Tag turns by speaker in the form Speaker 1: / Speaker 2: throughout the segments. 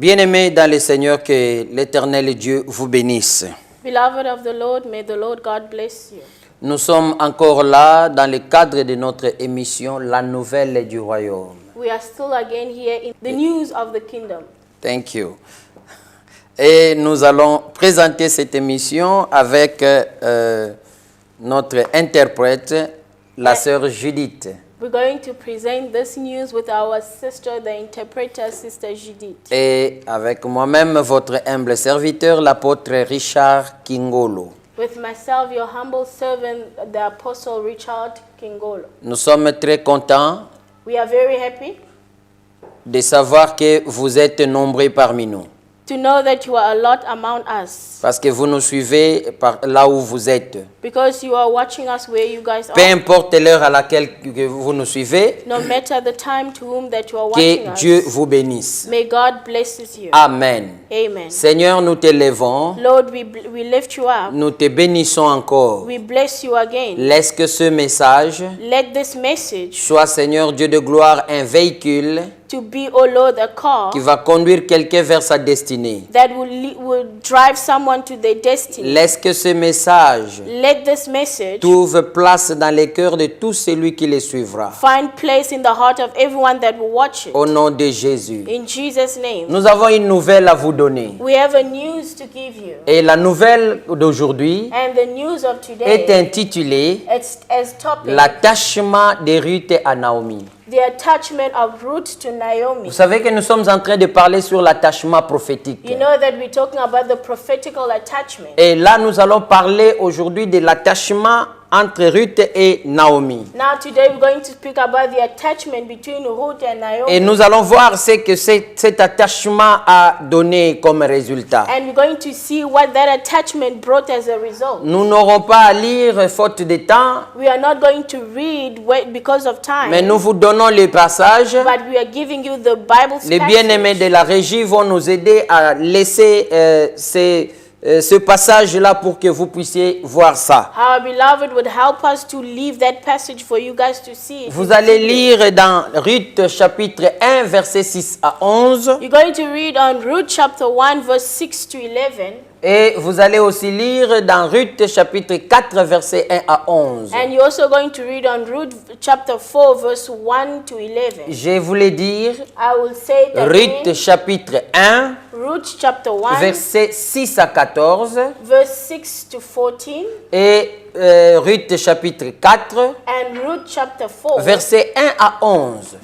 Speaker 1: Bien-aimés dans le Seigneur, que l'Éternel Dieu vous bénisse.
Speaker 2: Beloved of the Lord, may the Lord God bless you.
Speaker 1: Nous sommes encore là dans le cadre de notre émission La Nouvelle du Royaume.
Speaker 2: We are still again here in the news of the kingdom.
Speaker 1: Thank you. Et nous allons présenter cette émission avec notre interprète, la sœur Judith.
Speaker 2: We're going to present this news with our sister, the interpreter, Sister Judith.
Speaker 1: Et avec moi-même, votre humble serviteur, l'apôtre Richard Kingolo.
Speaker 2: With myself, your humble servant, the Apostle Richard Kingolo.
Speaker 1: Nous sommes très contents
Speaker 2: We are very happy
Speaker 1: de savoir que vous êtes nombreux parmi nous.
Speaker 2: to know that you are a lot among us.
Speaker 1: Parce que vous nous suivez par là où vous êtes.
Speaker 2: Because you are watching us where you guys
Speaker 1: Peu
Speaker 2: are.
Speaker 1: importe l'heure à laquelle que vous nous suivez,
Speaker 2: No matter the time to whom that you are watching
Speaker 1: que Dieu
Speaker 2: us.
Speaker 1: vous bénisse.
Speaker 2: May God bless you.
Speaker 1: Amen.
Speaker 2: Amen.
Speaker 1: Seigneur, nous t'élevons,
Speaker 2: Lord, we lift you up.
Speaker 1: nous te bénissons encore.
Speaker 2: We bless you again.
Speaker 1: Laisse que ce message
Speaker 2: Let this message
Speaker 1: soit, Seigneur Dieu de gloire, un véhicule
Speaker 2: to be, oh Lord, a car
Speaker 1: qui va conduire quelqu'un vers sa destinée.
Speaker 2: that will drive someone to their destiny.
Speaker 1: Laisse que ce message
Speaker 2: Let this message
Speaker 1: trouve place dans les cœurs de tout celui qui le suivra.
Speaker 2: find place in the heart of everyone that will watch it.
Speaker 1: Au nom de Jésus.
Speaker 2: In Jesus' name.
Speaker 1: Nous avons une nouvelle à vous donner.
Speaker 2: We have a news to give you.
Speaker 1: Et la nouvelle d'aujourd'hui
Speaker 2: And the news of
Speaker 1: est
Speaker 2: today,
Speaker 1: intitulée
Speaker 2: it's as topic,
Speaker 1: L'attachement de Ruth à Naomi.
Speaker 2: the attachment of Ruth to Naomi.
Speaker 1: Vous savez que nous sommes en train de parler sur l'attachement prophétique.
Speaker 2: You know that we're talking about the prophetical attachment.
Speaker 1: Et là, nous allons parler aujourd'hui de l'attachement entre Ruth et Naomi.
Speaker 2: Now today we're going to speak about the attachment between Ruth and Naomi.
Speaker 1: Et nous allons voir ce que cet attachement a donné comme résultat.
Speaker 2: And we're going to see what that attachment brought as a result.
Speaker 1: Nous n'aurons pas à lire faute de temps,
Speaker 2: We are not going to read because of time,
Speaker 1: mais nous vous donnons les passages.
Speaker 2: but we are giving you the Bible
Speaker 1: Les bien-aimés de la régie vont nous aider à laisser ce passage-là pour que vous puissiez voir ça.
Speaker 2: Our beloved would help us to leave that passage for you guys to see.
Speaker 1: Vous allez lire dans Ruth chapitre 1, versets 6 à 11.
Speaker 2: You're going to read on Ruth chapter 1 verse 6 to 11.
Speaker 1: Et vous allez aussi lire dans Ruth chapitre 4, versets 1 à 11.
Speaker 2: And you're also going to read on Ruth chapter 4 verse 1 to 11.
Speaker 1: Je voulais dire
Speaker 2: I will say it
Speaker 1: Ruth
Speaker 2: again.
Speaker 1: chapitre 1,
Speaker 2: Ruth chapter 1
Speaker 1: versets 6 à 14.
Speaker 2: verse 6 to 14
Speaker 1: Et Ruth chapitre 4,
Speaker 2: and Ruth chapter 4
Speaker 1: versets 1 à 11.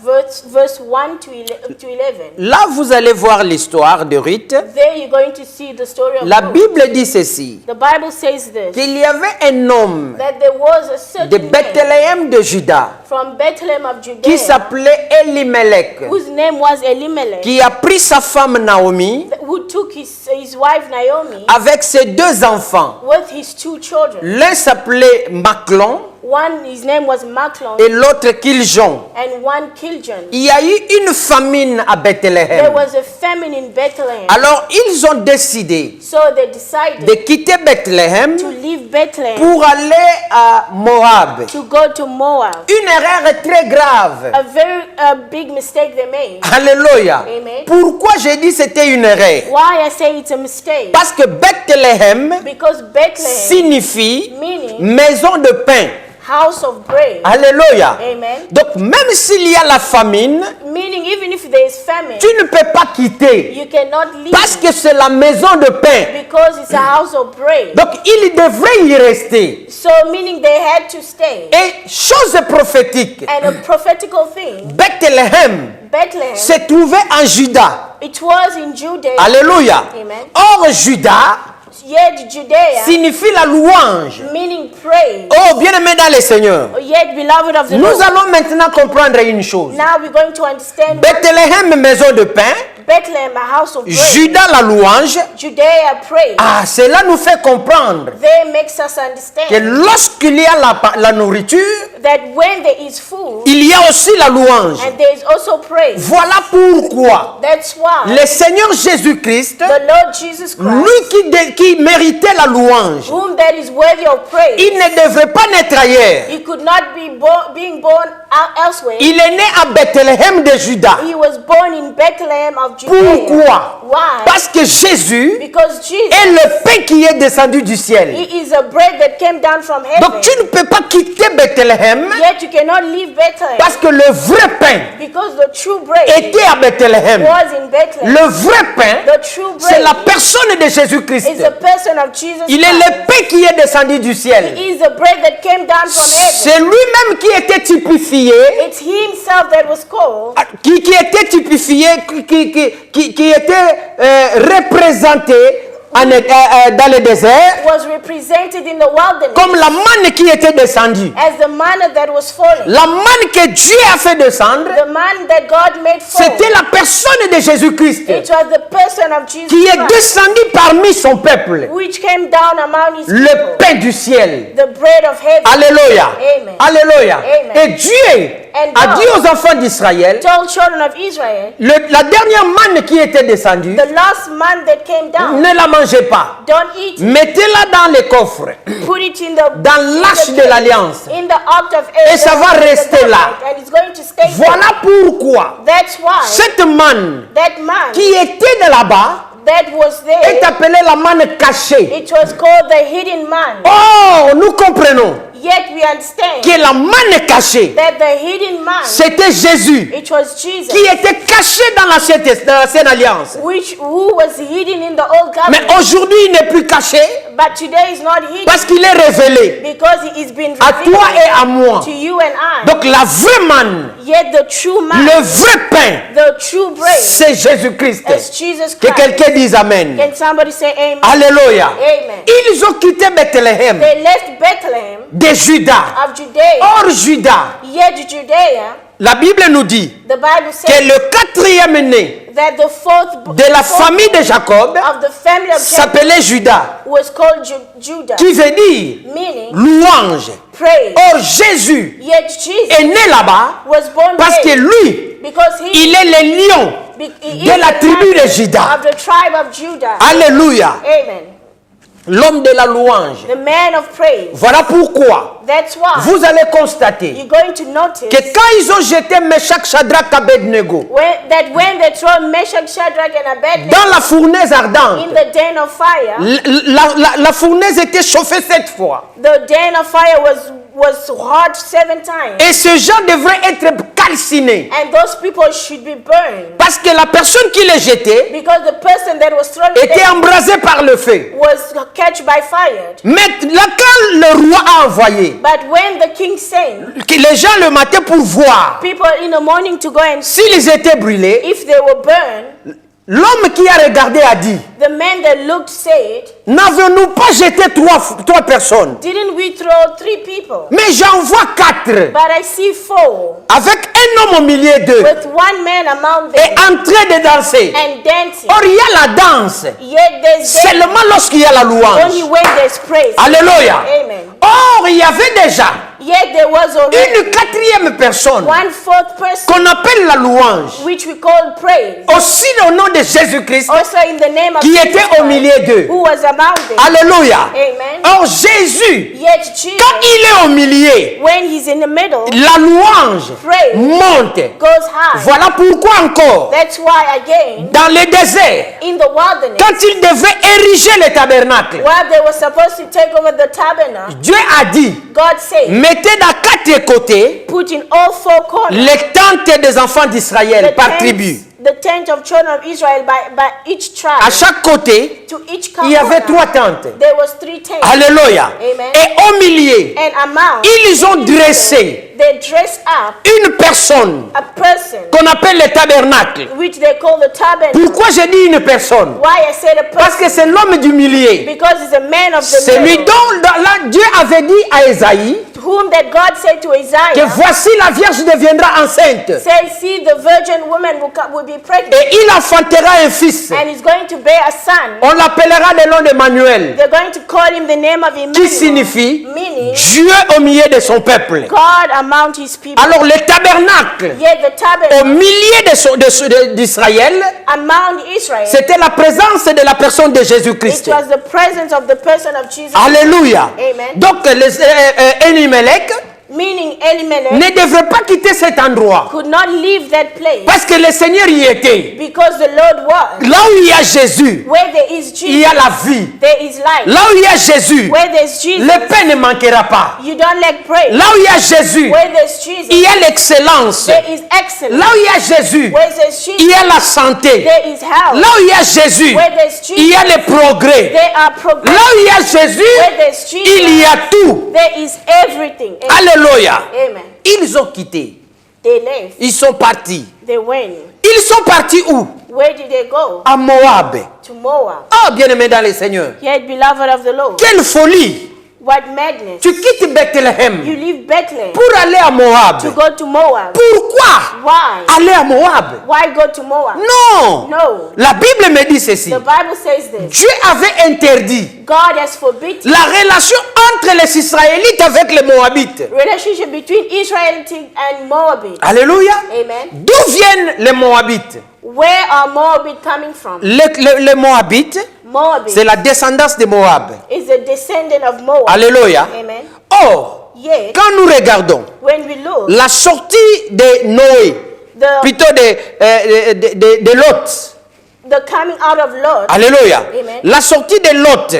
Speaker 2: verse 1 to 11.
Speaker 1: Là, vous allez voir l'histoire de Ruth.
Speaker 2: There you're going to see the story of
Speaker 1: La
Speaker 2: Ruth.
Speaker 1: Bible dit ceci,
Speaker 2: The Bible says this,
Speaker 1: qu'il y avait un homme
Speaker 2: that there was a
Speaker 1: de
Speaker 2: certain man
Speaker 1: Bethléem de Juda
Speaker 2: from Bethlehem of
Speaker 1: qui
Speaker 2: Judea
Speaker 1: s'appelait Elimelech,
Speaker 2: whose name was Elimelech,
Speaker 1: qui a pris sa femme Naomi
Speaker 2: who took his wife Naomi
Speaker 1: avec ses deux enfants.
Speaker 2: with his two children.
Speaker 1: L'un s'appelait Maclon
Speaker 2: One, his name was Machlon,
Speaker 1: et l'autre Kiljon.
Speaker 2: and one Kiljon.
Speaker 1: Il y a eu une famine à
Speaker 2: There
Speaker 1: Bethléem.
Speaker 2: was a famine in Bethlehem.
Speaker 1: Alors ils ont décidé
Speaker 2: So they decided
Speaker 1: de quitter Bethléem
Speaker 2: to leave Bethlehem
Speaker 1: pour aller à Moab.
Speaker 2: to go to Moab.
Speaker 1: Une erreur très grave.
Speaker 2: A very big mistake they made.
Speaker 1: Alléluia.
Speaker 2: Amen.
Speaker 1: Pourquoi j'ai dit c'était une erreur?
Speaker 2: Why I say it's a mistake?
Speaker 1: Parce que Bethléem
Speaker 2: Because Bethlehem,
Speaker 1: signifie
Speaker 2: meaning
Speaker 1: maison de pain.
Speaker 2: house of bread.
Speaker 1: Alléluia.
Speaker 2: Amen.
Speaker 1: Donc même s'il y a la famine,
Speaker 2: Meaning even if there is famine,
Speaker 1: tu ne peux pas quitter
Speaker 2: you cannot leave
Speaker 1: parce que c'est la maison de pain.
Speaker 2: because it's a house of bread.
Speaker 1: Donc il devrait y rester.
Speaker 2: So meaning they had to stay.
Speaker 1: Et chose prophétique,
Speaker 2: And a prophetical thing,
Speaker 1: Bethléem
Speaker 2: Bethlehem,
Speaker 1: se trouvait en Juda.
Speaker 2: it was in Judea.
Speaker 1: Alléluia.
Speaker 2: Amen.
Speaker 1: Or Juda
Speaker 2: Yet Judea,
Speaker 1: signifie la louange.
Speaker 2: meaning praise.
Speaker 1: Oh, bien-aimé dans le Seigneur,
Speaker 2: Yet beloved of the
Speaker 1: nous
Speaker 2: Lord.
Speaker 1: allons maintenant comprendre une chose.
Speaker 2: Now we're going to understand
Speaker 1: Bethléem, maison de pain,
Speaker 2: Bethlehem, a house of bread.
Speaker 1: Juda, la louange.
Speaker 2: Judea, praise.
Speaker 1: Ah, cela nous fait comprendre
Speaker 2: There makes us
Speaker 1: que
Speaker 2: understand
Speaker 1: lorsqu'il y a la nourriture,
Speaker 2: that when there is food,
Speaker 1: il y a aussi la louange.
Speaker 2: and there is also praise.
Speaker 1: Voilà pourquoi
Speaker 2: That's why
Speaker 1: le Seigneur Jésus-Christ,
Speaker 2: the Lord Jesus Christ,
Speaker 1: lui qui méritait la louange,
Speaker 2: whom that is worthy of praise,
Speaker 1: il ne devrait pas naître ailleurs.
Speaker 2: he could not be being born elsewhere.
Speaker 1: Il est né à Bethléem de Juda.
Speaker 2: He was born in Bethlehem of Judea.
Speaker 1: Pourquoi?
Speaker 2: Why?
Speaker 1: Parce que Jésus
Speaker 2: Because Jesus,
Speaker 1: est le pain qui est descendu du ciel.
Speaker 2: He is a bread that came down from heaven.
Speaker 1: Donc tu ne peux pas quitter Bethléem
Speaker 2: Yet you cannot leave Bethlehem.
Speaker 1: parce que le vrai pain
Speaker 2: Because the true bread
Speaker 1: était à Bethléem.
Speaker 2: was in Bethlehem.
Speaker 1: Le vrai pain,
Speaker 2: The true
Speaker 1: c'est la
Speaker 2: bread
Speaker 1: personne de Jésus-Christ.
Speaker 2: is the person of Jesus
Speaker 1: Il est
Speaker 2: Christ.
Speaker 1: le pain qui est descendu du ciel.
Speaker 2: He is the bread that came down from heaven.
Speaker 1: C'est lui-même qui était typifié,
Speaker 2: It's He Himself that was called,
Speaker 1: qui était typifié, qui était représenté dans le désert,
Speaker 2: was represented in the wilderness
Speaker 1: comme la manne qui était descendue.
Speaker 2: as the manna that was falling.
Speaker 1: La manne que Dieu a fait descendre,
Speaker 2: The man that God made fall.
Speaker 1: c'était la personne de Jésus-Christ
Speaker 2: It was the person of Jesus
Speaker 1: qui est
Speaker 2: Christ,
Speaker 1: descendu parmi son peuple,
Speaker 2: which came down among His
Speaker 1: le
Speaker 2: people.
Speaker 1: pain du ciel.
Speaker 2: The bread of heaven.
Speaker 1: Alléluia.
Speaker 2: Amen.
Speaker 1: Alléluia.
Speaker 2: Amen.
Speaker 1: Et Dieu
Speaker 2: And
Speaker 1: a
Speaker 2: God
Speaker 1: dit aux enfants d'Israël,
Speaker 2: Told children of Israel,
Speaker 1: la dernière manne qui était descendue,
Speaker 2: the last man that came down,
Speaker 1: ne la mangez pas.
Speaker 2: don't eat it.
Speaker 1: Mettez-la dans les coffres,
Speaker 2: Put it in the
Speaker 1: dans l'arche de l'alliance.
Speaker 2: in the ark of
Speaker 1: Et ça va
Speaker 2: the
Speaker 1: rester
Speaker 2: covenant,
Speaker 1: là.
Speaker 2: and it's going to stay there.
Speaker 1: Voilà pourquoi
Speaker 2: That's why
Speaker 1: cette manne
Speaker 2: that man
Speaker 1: qui était de là-bas
Speaker 2: that was
Speaker 1: est
Speaker 2: there,
Speaker 1: appelée la manne cachée.
Speaker 2: it was called the hidden man.
Speaker 1: Oh, nous comprenons
Speaker 2: Yet we understand
Speaker 1: que la manne cachée,
Speaker 2: that the hidden man,
Speaker 1: c'était Jésus
Speaker 2: it was Jesus,
Speaker 1: qui était caché dans l'ancienne alliance.
Speaker 2: who was hidden in the old
Speaker 1: Mais
Speaker 2: covenant.
Speaker 1: aujourd'hui, il n'est plus caché
Speaker 2: But today is not hidden
Speaker 1: parce qu'il est révélé
Speaker 2: because it is been
Speaker 1: à toi et à
Speaker 2: revealed
Speaker 1: moi.
Speaker 2: to you and I.
Speaker 1: Donc la vraie manne,
Speaker 2: Yet the true man,
Speaker 1: le vrai pain,
Speaker 2: the true bread,
Speaker 1: c'est Jésus-Christ.
Speaker 2: is Jesus
Speaker 1: Que
Speaker 2: Christ.
Speaker 1: quelqu'un dise Amen.
Speaker 2: Can somebody say amen?
Speaker 1: Alléluia.
Speaker 2: Amen.
Speaker 1: Ils ont quitté Bethléem
Speaker 2: They left Bethlehem
Speaker 1: de Juda.
Speaker 2: of Judea,
Speaker 1: Hors Juda,
Speaker 2: yet Judea,
Speaker 1: la Bible nous dit
Speaker 2: the Bible
Speaker 1: que
Speaker 2: says
Speaker 1: le quatrième né
Speaker 2: that the fourth
Speaker 1: de la famille de Jacob
Speaker 2: of the family of Jacob
Speaker 1: s'appelait Judas,
Speaker 2: was called Judah,
Speaker 1: qui veut dire
Speaker 2: meaning
Speaker 1: louange.
Speaker 2: praise.
Speaker 1: Or Jésus
Speaker 2: Yet Jesus
Speaker 1: est né là-bas
Speaker 2: was born
Speaker 1: parce que
Speaker 2: there
Speaker 1: lui,
Speaker 2: because he
Speaker 1: il est le lion
Speaker 2: he
Speaker 1: de
Speaker 2: is
Speaker 1: la
Speaker 2: the
Speaker 1: tribu
Speaker 2: lion
Speaker 1: de Juda.
Speaker 2: of the tribe of Judah.
Speaker 1: Alléluia.
Speaker 2: Amen.
Speaker 1: L'homme de la louange.
Speaker 2: The man of praise.
Speaker 1: Voilà pourquoi
Speaker 2: That's why
Speaker 1: vous allez constater
Speaker 2: you're going to notice
Speaker 1: que quand ils ont jeté Meshach, Shadrach, Abednego
Speaker 2: when they throw Meshach, Shadrach, and Abednego
Speaker 1: dans la fournaise ardente,
Speaker 2: in the den of fire,
Speaker 1: la fournaise était chauffée 7 fois.
Speaker 2: the den of fire was hot 7 times.
Speaker 1: Et ce gens devrait être calciné.
Speaker 2: And those people should be burned
Speaker 1: Parce que la personne qui les jetait
Speaker 2: because the person that was thrown in
Speaker 1: était
Speaker 2: there
Speaker 1: embrasée par le feu.
Speaker 2: was catched by fire.
Speaker 1: Mais là, quand le roi a envoyé
Speaker 2: But when the king sent
Speaker 1: que les gens le matin pour voir
Speaker 2: people in the morning to go and see
Speaker 1: s'ils étaient brûlés,
Speaker 2: if they were burned,
Speaker 1: l'homme qui a regardé a dit,
Speaker 2: the man that looked said,
Speaker 1: n'avons-nous pas jeté trois personnes?
Speaker 2: didn't we throw 3 people?
Speaker 1: Mais j'en vois 4
Speaker 2: But I see 4
Speaker 1: avec un homme au milieu d'eux
Speaker 2: with one man among
Speaker 1: et
Speaker 2: them
Speaker 1: en train de danser.
Speaker 2: and dancing.
Speaker 1: Or, il y a la danse
Speaker 2: Yet there's dancing
Speaker 1: seulement lorsqu'il y a la
Speaker 2: only
Speaker 1: louange.
Speaker 2: when there's praise.
Speaker 1: Alléluia.
Speaker 2: Amen.
Speaker 1: Or, il y avait déjà
Speaker 2: Yet there was already
Speaker 1: une 4e personne
Speaker 2: 1/4 person
Speaker 1: qu'on appelle la louange,
Speaker 2: which we call praise.
Speaker 1: aussi au nom de Jésus-Christ,
Speaker 2: Also in the name of
Speaker 1: qui
Speaker 2: Jesus
Speaker 1: était au
Speaker 2: Christ,
Speaker 1: milieu d'eux.
Speaker 2: who was among them.
Speaker 1: Alléluia.
Speaker 2: Amen.
Speaker 1: Or, Jésus,
Speaker 2: Yet Jesus,
Speaker 1: quand il est au milieu,
Speaker 2: when he's in the middle,
Speaker 1: la louange
Speaker 2: praise
Speaker 1: monte.
Speaker 2: goes high.
Speaker 1: Voilà pourquoi encore,
Speaker 2: That's why again,
Speaker 1: dans le désert,
Speaker 2: in the wilderness,
Speaker 1: quand il devait ériger le tabernacle,
Speaker 2: while they were supposed to take over the tabernacle,
Speaker 1: Dieu a dit,
Speaker 2: God said,
Speaker 1: mettez dans 4 côtés
Speaker 2: put in all 4 corners
Speaker 1: les tentes des enfants d'Israël
Speaker 2: the
Speaker 1: par
Speaker 2: tents-
Speaker 1: tribu.
Speaker 2: the tent of children of Israel by each tribe.
Speaker 1: À chaque côté,
Speaker 2: To each
Speaker 1: il y avait
Speaker 2: corner,
Speaker 1: 3 tentes.
Speaker 2: there was 3 tents.
Speaker 1: Alléluia.
Speaker 2: Amen.
Speaker 1: Et au milieu,
Speaker 2: And among
Speaker 1: ils ont dressé
Speaker 2: they dressed up
Speaker 1: une personne
Speaker 2: a person
Speaker 1: qu'on appelle le tabernacle.
Speaker 2: which they call the tabernacle.
Speaker 1: Pourquoi j'ai dit une personne?
Speaker 2: Why I said a
Speaker 1: Parce que
Speaker 2: person?
Speaker 1: c'est l'homme du milieu.
Speaker 2: Because it's a man of the
Speaker 1: C'est lui
Speaker 2: middle,
Speaker 1: dont là, Dieu avait dit à Esaïe
Speaker 2: whom that God said to
Speaker 1: que
Speaker 2: Isaiah,
Speaker 1: voici la Vierge deviendra enceinte
Speaker 2: say, see the virgin woman will be pregnant
Speaker 1: et il enfantera un fils.
Speaker 2: and is going to bear a son.
Speaker 1: On l'appellera le nom d'Emmanuel,
Speaker 2: They're going to call him the name of
Speaker 1: qui
Speaker 2: Emmanuel,
Speaker 1: signifie
Speaker 2: meaning
Speaker 1: Dieu au milieu de son peuple.
Speaker 2: God among his people.
Speaker 1: Alors le tabernacle
Speaker 2: Yet the
Speaker 1: au
Speaker 2: tabernacle
Speaker 1: milieu d'Israël,
Speaker 2: among Israel,
Speaker 1: c'était la présence de la personne de
Speaker 2: it
Speaker 1: Jésus-Christ.
Speaker 2: was the presence of the person of Jesus.
Speaker 1: Alléluia.
Speaker 2: Amen.
Speaker 1: Donc Elimelech
Speaker 2: meaning Elimelech,
Speaker 1: ne devrait pas quitter cet endroit.
Speaker 2: could not leave that place
Speaker 1: Parce que le Seigneur y était.
Speaker 2: because the Lord was.
Speaker 1: Là où il y a Jésus,
Speaker 2: Where there is
Speaker 1: il y a
Speaker 2: Jesus,
Speaker 1: la vie.
Speaker 2: there is life.
Speaker 1: Là où il y a Jésus,
Speaker 2: Where there's Jesus,
Speaker 1: le pain ne manquera pas.
Speaker 2: you don't lack praise.
Speaker 1: Là où il y a Jésus,
Speaker 2: Where there's Jesus,
Speaker 1: il y a l'excellence.
Speaker 2: there is excellence.
Speaker 1: Là où il y a Jésus,
Speaker 2: Where there's
Speaker 1: il
Speaker 2: Jesus,
Speaker 1: y a la santé.
Speaker 2: there is health.
Speaker 1: Là où il y a Jésus,
Speaker 2: Where there's
Speaker 1: il y a
Speaker 2: Jesus,
Speaker 1: le progrès.
Speaker 2: there are
Speaker 1: Là
Speaker 2: progress.
Speaker 1: où il y a Jésus,
Speaker 2: Where there's
Speaker 1: il y
Speaker 2: Jesus,
Speaker 1: a tout.
Speaker 2: there is everything.
Speaker 1: Alléluia.
Speaker 2: Amen.
Speaker 1: Ils ont quitté.
Speaker 2: They left.
Speaker 1: Ils sont partis.
Speaker 2: They went.
Speaker 1: Ils sont partis où?
Speaker 2: Where did they go?
Speaker 1: À Moab.
Speaker 2: To Moab.
Speaker 1: Oh, bien-aimé dans le Seigneur.
Speaker 2: Yet, beloved of the Lord,
Speaker 1: Quelle folie.
Speaker 2: what madness.
Speaker 1: Tu quittes Bethléem
Speaker 2: You leave Bethlehem
Speaker 1: pour aller à Moab.
Speaker 2: to go to Moab.
Speaker 1: Pourquoi
Speaker 2: Why?
Speaker 1: aller à Moab?
Speaker 2: Why go to Moab?
Speaker 1: Non.
Speaker 2: No.
Speaker 1: La Bible me dit ceci.
Speaker 2: The Bible says this.
Speaker 1: Dieu avait interdit
Speaker 2: God has forbidden
Speaker 1: la relation entre les Israélites avec les Moabites.
Speaker 2: relationship between Israelites and Moabite.
Speaker 1: Alléluia.
Speaker 2: Amen.
Speaker 1: D'où viennent les Moabites?
Speaker 2: Where are Moabite coming from?
Speaker 1: Les Moabites,
Speaker 2: Moabite
Speaker 1: c'est la descendance de Moab.
Speaker 2: is a descendant of Moab.
Speaker 1: Alléluia.
Speaker 2: Amen.
Speaker 1: Or,
Speaker 2: Yet,
Speaker 1: quand nous regardons
Speaker 2: when we look,
Speaker 1: la sortie de Noé,
Speaker 2: the
Speaker 1: plutôt de Lot.
Speaker 2: coming out of Lot,
Speaker 1: Alléluia.
Speaker 2: Amen.
Speaker 1: La sortie de Lot,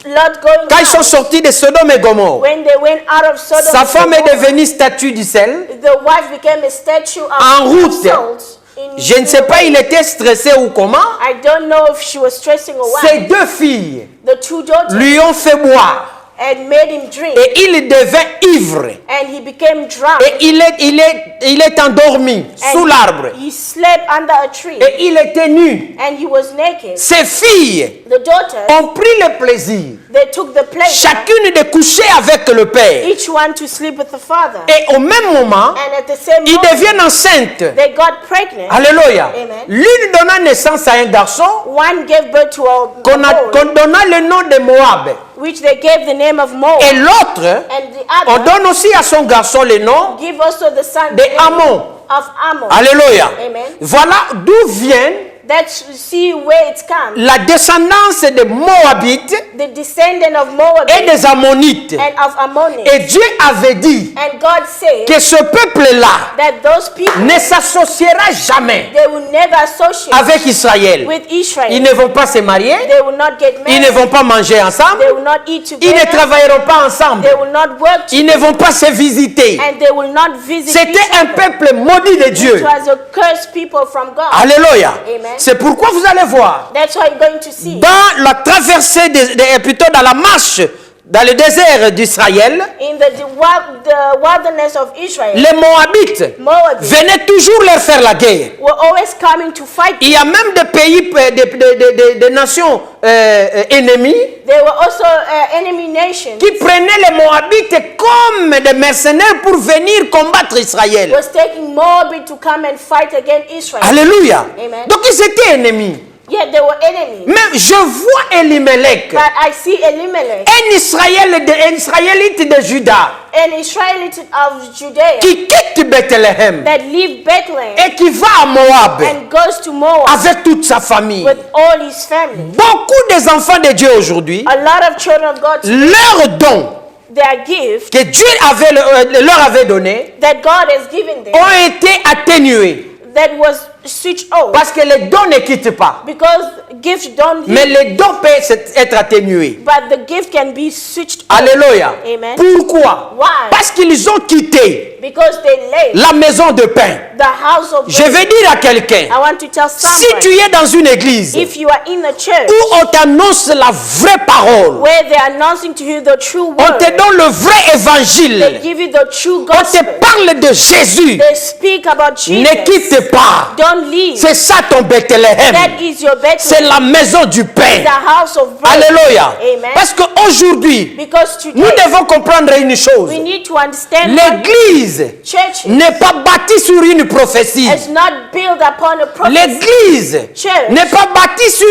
Speaker 2: Lot going
Speaker 1: quand ils sont
Speaker 2: out,
Speaker 1: sortis de Sodome et Gomorrhe,
Speaker 2: when they went out of Sodom
Speaker 1: sa
Speaker 2: and
Speaker 1: femme est
Speaker 2: Gomorrah,
Speaker 1: devenue statue du sel.
Speaker 2: the wife became a statue of
Speaker 1: En route.
Speaker 2: salt.
Speaker 1: Je ne sais pas, il était stressé ou comment.
Speaker 2: I don't know if she was stressing or
Speaker 1: Ses
Speaker 2: what.
Speaker 1: deux filles
Speaker 2: The two daughters
Speaker 1: lui ont fait boire
Speaker 2: and made him drink,
Speaker 1: et il devint ivre.
Speaker 2: and he became drunk.
Speaker 1: Et il est endormi
Speaker 2: And
Speaker 1: sous l'arbre.
Speaker 2: he slept under a tree,
Speaker 1: Et il était nu.
Speaker 2: and he was naked.
Speaker 1: Ses filles
Speaker 2: The daughters,
Speaker 1: ont pris le plaisir,
Speaker 2: they took the pleasure,
Speaker 1: chacune de coucher avec le père.
Speaker 2: each one to sleep with the father.
Speaker 1: Et au même moment,
Speaker 2: And at the same
Speaker 1: ils
Speaker 2: moment,
Speaker 1: deviennent enceintes.
Speaker 2: they got pregnant.
Speaker 1: Alléluia.
Speaker 2: Amen.
Speaker 1: L'une donna naissance à un garçon
Speaker 2: One gave birth to a boy,
Speaker 1: qu'on donna le nom de Moab.
Speaker 2: which they gave the name of Moab.
Speaker 1: Et l'autre,
Speaker 2: And the
Speaker 1: on
Speaker 2: other
Speaker 1: donne aussi à son garçon le nom
Speaker 2: give also the son
Speaker 1: de
Speaker 2: the name
Speaker 1: Ammon.
Speaker 2: of Ammon.
Speaker 1: Alléluia.
Speaker 2: Amen.
Speaker 1: Voilà d'où vient
Speaker 2: That's see where it's come.
Speaker 1: la descendance des Moabites
Speaker 2: The descendant of Moab
Speaker 1: et des Ammonites.
Speaker 2: and of Ammonites.
Speaker 1: Et Dieu avait dit
Speaker 2: And God said
Speaker 1: que ce peuple-là
Speaker 2: that those people,
Speaker 1: ne s'associera jamais
Speaker 2: they will never associate
Speaker 1: avec Israël.
Speaker 2: with Israel.
Speaker 1: Ils ne vont pas se marier,
Speaker 2: They will not get
Speaker 1: ils ne
Speaker 2: married.
Speaker 1: vont pas manger ensemble,
Speaker 2: They will not eat
Speaker 1: ils ne
Speaker 2: together.
Speaker 1: travailleront pas ensemble,
Speaker 2: They will not work
Speaker 1: ils ne vont pas se visiter.
Speaker 2: and they will not visit each
Speaker 1: C'était un
Speaker 2: other.
Speaker 1: peuple maudit de
Speaker 2: It
Speaker 1: Dieu.
Speaker 2: was a cursed people from God.
Speaker 1: Alléluia.
Speaker 2: Amen.
Speaker 1: C'est pourquoi vous allez voir,
Speaker 2: That's why you're going to see
Speaker 1: dans la traversée, plutôt dans la marche, dans le désert d'Israël,
Speaker 2: in the wilderness of Israel,
Speaker 1: les Moabites
Speaker 2: Moabites
Speaker 1: venaient toujours leur faire la guerre.
Speaker 2: were always coming to fight.
Speaker 1: Il y a même des pays, des nations ennemies
Speaker 2: They were also enemy nations.
Speaker 1: qui prenaient les Moabites comme des mercenaires pour venir combattre Israël.
Speaker 2: Was taking Moabit to come and fight against Israel.
Speaker 1: Alléluia.
Speaker 2: Amen.
Speaker 1: Donc ils étaient ennemis.
Speaker 2: Yet they were enemies.
Speaker 1: Mais je vois Elimelech,
Speaker 2: But I see Elimelech,
Speaker 1: un Israélite de Juda,
Speaker 2: an Israelite of Judea,
Speaker 1: qui quitte Bethléem
Speaker 2: that leave Bethlehem
Speaker 1: et qui va à Moab
Speaker 2: and goes to Moab
Speaker 1: avec toute sa famille.
Speaker 2: with all his family.
Speaker 1: Beaucoup des enfants de Dieu aujourd'hui,
Speaker 2: A lot of children of God,
Speaker 1: leur don
Speaker 2: their gift
Speaker 1: que Dieu leur avait donné
Speaker 2: that God has given them,
Speaker 1: ont été atténués.
Speaker 2: that was switched off.
Speaker 1: Parce que les dons ne quittent pas.
Speaker 2: Because gifts don't
Speaker 1: Mais
Speaker 2: heal,
Speaker 1: les dons peuvent être atténués.
Speaker 2: but the gift can be switched off.
Speaker 1: Alléluia.
Speaker 2: Amen.
Speaker 1: Pourquoi?
Speaker 2: Why?
Speaker 1: Parce qu'ils ont quitté
Speaker 2: Because they left
Speaker 1: la maison de pain.
Speaker 2: the house of
Speaker 1: Je
Speaker 2: bread.
Speaker 1: vais dire à quelqu'un,
Speaker 2: I want to tell
Speaker 1: si
Speaker 2: somebody,
Speaker 1: tu es dans une église
Speaker 2: if you are in the church
Speaker 1: où on t'annonce la vraie parole,
Speaker 2: where they are announcing to you the true
Speaker 1: on
Speaker 2: word,
Speaker 1: te donne le vrai
Speaker 2: they
Speaker 1: évangile,
Speaker 2: give you the true
Speaker 1: on te
Speaker 2: gospel,
Speaker 1: parle de Jésus,
Speaker 2: they speak about
Speaker 1: ne
Speaker 2: Jesus,
Speaker 1: quitte pas.
Speaker 2: don't leave.
Speaker 1: C'est ça ton Bethléem.
Speaker 2: That is your
Speaker 1: C'est
Speaker 2: Bethlehem,
Speaker 1: la maison du pain.
Speaker 2: the house of bread.
Speaker 1: Alléluia.
Speaker 2: Amen.
Speaker 1: Parce qu'aujourd'hui,
Speaker 2: Because
Speaker 1: nous
Speaker 2: today
Speaker 1: devons comprendre une chose.
Speaker 2: we need to understand that
Speaker 1: L'église
Speaker 2: church
Speaker 1: n'est pas bâtie sur une prophétie.
Speaker 2: is not built upon a prophecy.
Speaker 1: L'église
Speaker 2: Church
Speaker 1: n'est pas bâtie sur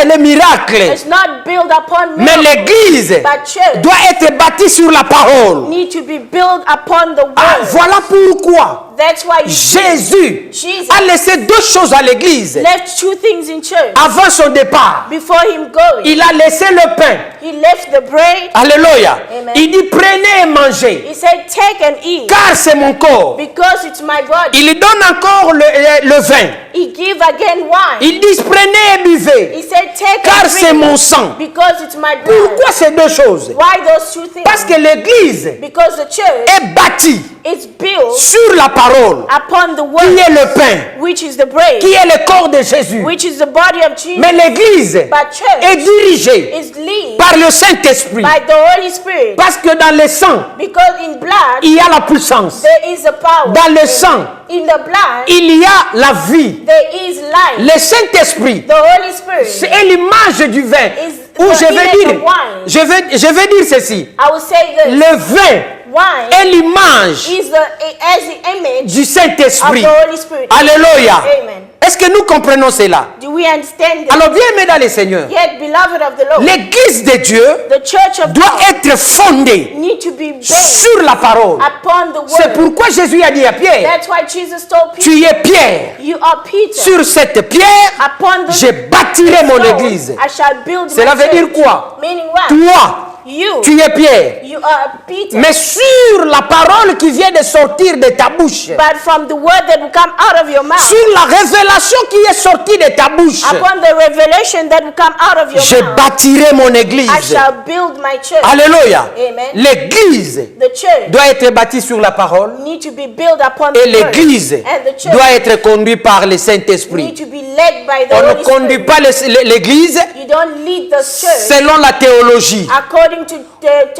Speaker 1: les miracles.
Speaker 2: It's not built upon
Speaker 1: Mais
Speaker 2: miracles,
Speaker 1: l'église
Speaker 2: but church
Speaker 1: doit être bâtie sur la parole.
Speaker 2: need to be built upon the
Speaker 1: Ah,
Speaker 2: word.
Speaker 1: voilà pourquoi
Speaker 2: That's why you see
Speaker 1: Jésus
Speaker 2: Jesus
Speaker 1: a laissé deux choses à l'église.
Speaker 2: left two things in church
Speaker 1: Avant son départ,
Speaker 2: before him going.
Speaker 1: il a laissé le pain
Speaker 2: He left the the bread.
Speaker 1: Alléluia.
Speaker 2: Amen.
Speaker 1: Il dit prenez et mangez,
Speaker 2: He said, take and eat,
Speaker 1: car c'est mon corps.
Speaker 2: because it's my body.
Speaker 1: Il donne encore le vin.
Speaker 2: He give again wine.
Speaker 1: Il dit prenez et buvez,
Speaker 2: He said, take
Speaker 1: car
Speaker 2: and
Speaker 1: c'est
Speaker 2: drink,
Speaker 1: mon sang.
Speaker 2: because it's my blood.
Speaker 1: Pourquoi ces deux choses?
Speaker 2: Why those two things?
Speaker 1: Parce que l'Église
Speaker 2: Because the church
Speaker 1: est bâtie
Speaker 2: is built
Speaker 1: sur la parole,
Speaker 2: upon the
Speaker 1: qui est
Speaker 2: word,
Speaker 1: le pain,
Speaker 2: which is the bread,
Speaker 1: qui est le corps de Jésus.
Speaker 2: which is the body of Jesus.
Speaker 1: Mais l'Église
Speaker 2: But church
Speaker 1: est dirigée
Speaker 2: is led
Speaker 1: par le Saint-Esprit.
Speaker 2: by the Holy Spirit.
Speaker 1: Parce que dans le sang,
Speaker 2: Because in blood,
Speaker 1: il y a la puissance.
Speaker 2: there is a power.
Speaker 1: Dans le sang,
Speaker 2: In the blood,
Speaker 1: il y a la vie.
Speaker 2: there is life.
Speaker 1: Le Saint-Esprit,
Speaker 2: The Holy Spirit.
Speaker 1: c'est l'image du vin.
Speaker 2: Is
Speaker 1: Ou
Speaker 2: the
Speaker 1: je vais
Speaker 2: image
Speaker 1: dire,
Speaker 2: of wine.
Speaker 1: je vais dire ceci.
Speaker 2: I will say this.
Speaker 1: Le vin
Speaker 2: Wine
Speaker 1: est l'image
Speaker 2: is as the image
Speaker 1: du
Speaker 2: of
Speaker 1: Saint-Esprit.
Speaker 2: the Holy Spirit.
Speaker 1: Alléluia.
Speaker 2: Amen.
Speaker 1: Est-ce que nous comprenons cela?
Speaker 2: Do we understand this?
Speaker 1: Alors bien aimé dans le Seigneur,
Speaker 2: Yet, beloved of the Lord,
Speaker 1: l'Église de Dieu
Speaker 2: the church of
Speaker 1: doit
Speaker 2: God
Speaker 1: être fondée
Speaker 2: need to be based
Speaker 1: sur la parole.
Speaker 2: upon the
Speaker 1: C'est
Speaker 2: word.
Speaker 1: pourquoi Jésus a dit à Pierre,
Speaker 2: That's why Jesus told Peter,
Speaker 1: tu es Pierre.
Speaker 2: you are Peter.
Speaker 1: Sur cette pierre,
Speaker 2: Upon the
Speaker 1: je bâtirai mon
Speaker 2: stone,
Speaker 1: église.
Speaker 2: I shall build
Speaker 1: Cela
Speaker 2: my
Speaker 1: veut dire
Speaker 2: church.
Speaker 1: quoi?
Speaker 2: Meaning what?
Speaker 1: Toi,
Speaker 2: You,
Speaker 1: tu es Pierre.
Speaker 2: you are Peter.
Speaker 1: Mais sur la parole qui vient de sortir de ta bouche,
Speaker 2: But from the word that will come out of your mouth,
Speaker 1: sur la révélation qui est sortie de ta bouche,
Speaker 2: upon the revelation that will come out of your
Speaker 1: je
Speaker 2: mouth,
Speaker 1: bâtirai mon
Speaker 2: I
Speaker 1: église.
Speaker 2: shall build my church.
Speaker 1: Alléluia.
Speaker 2: Amen.
Speaker 1: L'église
Speaker 2: The church
Speaker 1: doit être bâtie sur la parole
Speaker 2: need to be built upon
Speaker 1: et
Speaker 2: the word.
Speaker 1: l'église
Speaker 2: And the church
Speaker 1: doit être conduite par le
Speaker 2: need
Speaker 1: Saint-Esprit.
Speaker 2: to be led by the
Speaker 1: On ne
Speaker 2: Holy
Speaker 1: conduit
Speaker 2: Spirit.
Speaker 1: pas l'église
Speaker 2: You don't lead the church
Speaker 1: selon la théologie.
Speaker 2: according to the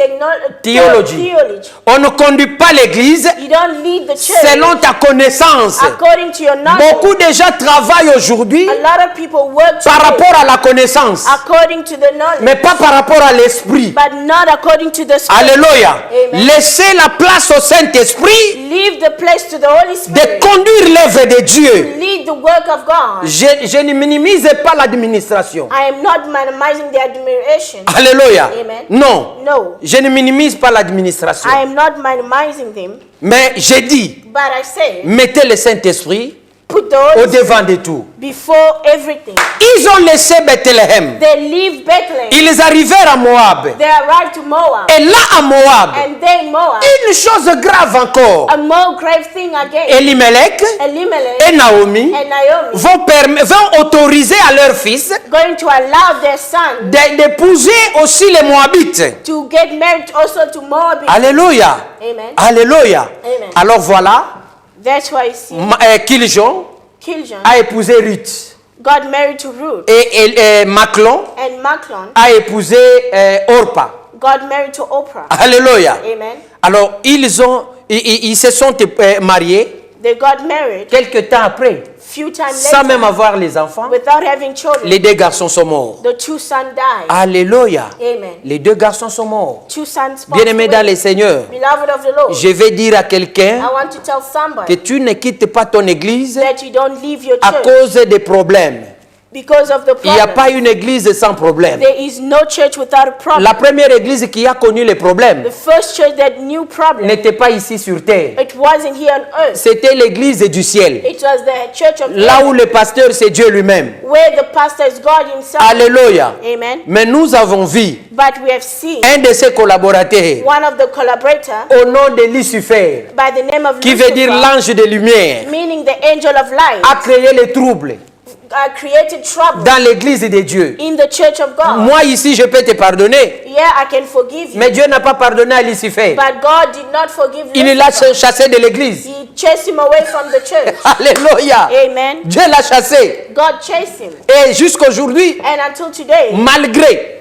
Speaker 1: Theology. On ne conduit pas l'église
Speaker 2: You don't lead the church
Speaker 1: selon ta connaissance.
Speaker 2: according to your knowledge.
Speaker 1: Beaucoup de gens travaillent aujourd'hui
Speaker 2: A lot of people work
Speaker 1: par
Speaker 2: today
Speaker 1: rapport à la connaissance,
Speaker 2: according to the knowledge,
Speaker 1: mais pas par rapport à l'esprit.
Speaker 2: but not according to the spirit.
Speaker 1: Alléluia.
Speaker 2: Amen.
Speaker 1: Laissez la place au Saint-Esprit
Speaker 2: Leave the place to the Holy
Speaker 1: de
Speaker 2: Spirit.
Speaker 1: conduire l'œuvre de Dieu.
Speaker 2: Lead the work of God.
Speaker 1: Je ne minimise pas l'administration.
Speaker 2: I am not minimizing the admiration.
Speaker 1: Alléluia.
Speaker 2: Amen.
Speaker 1: Non.
Speaker 2: No,
Speaker 1: Je ne minimise pas l'administration.
Speaker 2: I am not minimizing them,
Speaker 1: Mais j'ai dit,
Speaker 2: but I say
Speaker 1: mettez le Saint-Esprit
Speaker 2: put the Holy
Speaker 1: au
Speaker 2: Spirit
Speaker 1: devant de tout.
Speaker 2: before everything.
Speaker 1: Ils ont laissé Bethléem.
Speaker 2: They leave Bethlehem.
Speaker 1: Ils arrivèrent à Moab.
Speaker 2: They arrived to Moab.
Speaker 1: Et là, à Moab,
Speaker 2: And then Moab,
Speaker 1: une chose grave encore.
Speaker 2: a more grave thing again.
Speaker 1: Elimelech
Speaker 2: Elimelech
Speaker 1: et Naomi
Speaker 2: and Naomi
Speaker 1: vont autoriser à leur fils
Speaker 2: going to allow their son
Speaker 1: d'épouser aussi les Moabites.
Speaker 2: to get married also to Moab.
Speaker 1: Alléluia.
Speaker 2: Amen.
Speaker 1: Alléluia.
Speaker 2: Amen.
Speaker 1: Alors voilà,
Speaker 2: That's why you see
Speaker 1: Kiljon
Speaker 2: Kiljon
Speaker 1: a épousé Ruth.
Speaker 2: got married to Ruth,
Speaker 1: Et Maclon
Speaker 2: and Machlon
Speaker 1: a épousé Orpa.
Speaker 2: got married to Oprah.
Speaker 1: Alléluia.
Speaker 2: Amen.
Speaker 1: Alors ils se sont mariés
Speaker 2: They got married
Speaker 1: quelques temps après,
Speaker 2: few times
Speaker 1: sans
Speaker 2: later
Speaker 1: même avoir les enfants.
Speaker 2: without having children.
Speaker 1: Les deux garçons sont morts.
Speaker 2: The two sons died.
Speaker 1: Alléluia.
Speaker 2: Amen.
Speaker 1: Les deux garçons sont morts.
Speaker 2: Two sons passed
Speaker 1: Bien-aimé dans
Speaker 2: away.
Speaker 1: le Seigneur,
Speaker 2: Beloved of the Lord,
Speaker 1: je vais dire à quelqu'un
Speaker 2: I want to tell
Speaker 1: que
Speaker 2: somebody
Speaker 1: tu ne quittes pas ton église
Speaker 2: that you don't leave your
Speaker 1: à
Speaker 2: church
Speaker 1: cause des problèmes.
Speaker 2: because of the
Speaker 1: Il n'y a
Speaker 2: problem.
Speaker 1: pas une église sans problème.
Speaker 2: There is no church without a problem.
Speaker 1: La première église qui a connu les problèmes
Speaker 2: The first church that knew problem,
Speaker 1: n'était pas ici sur terre.
Speaker 2: it wasn't here on earth.
Speaker 1: C'était l'église du ciel.
Speaker 2: It was the church of
Speaker 1: Là où
Speaker 2: heaven,
Speaker 1: le pasteur, c'est Dieu lui-même.
Speaker 2: where the pastor is God himself.
Speaker 1: Alléluia.
Speaker 2: Amen.
Speaker 1: Mais nous avons vu
Speaker 2: But we have seen
Speaker 1: un de ses collaborateurs
Speaker 2: one of the collaborators
Speaker 1: au nom de Lucifer,
Speaker 2: by the name of
Speaker 1: qui veut dire
Speaker 2: Lucifer,
Speaker 1: l'ange de lumière,
Speaker 2: meaning the angel of light,
Speaker 1: a créé les troubles
Speaker 2: created trouble
Speaker 1: dans l'église de Dieu.
Speaker 2: in the church of God.
Speaker 1: Moi ici, je peux te pardonner,
Speaker 2: Yeah, I can forgive you.
Speaker 1: mais Dieu n'a pas pardonné à Lucifer.
Speaker 2: But God did not forgive
Speaker 1: Il l'a
Speaker 2: Lucifer.
Speaker 1: chassé de l'église.
Speaker 2: He chased him away from the church.
Speaker 1: Alléluia.
Speaker 2: Amen.
Speaker 1: Dieu l'a chassé.
Speaker 2: God chased him.
Speaker 1: Et jusqu'aujourd'hui,
Speaker 2: And until today,
Speaker 1: malgré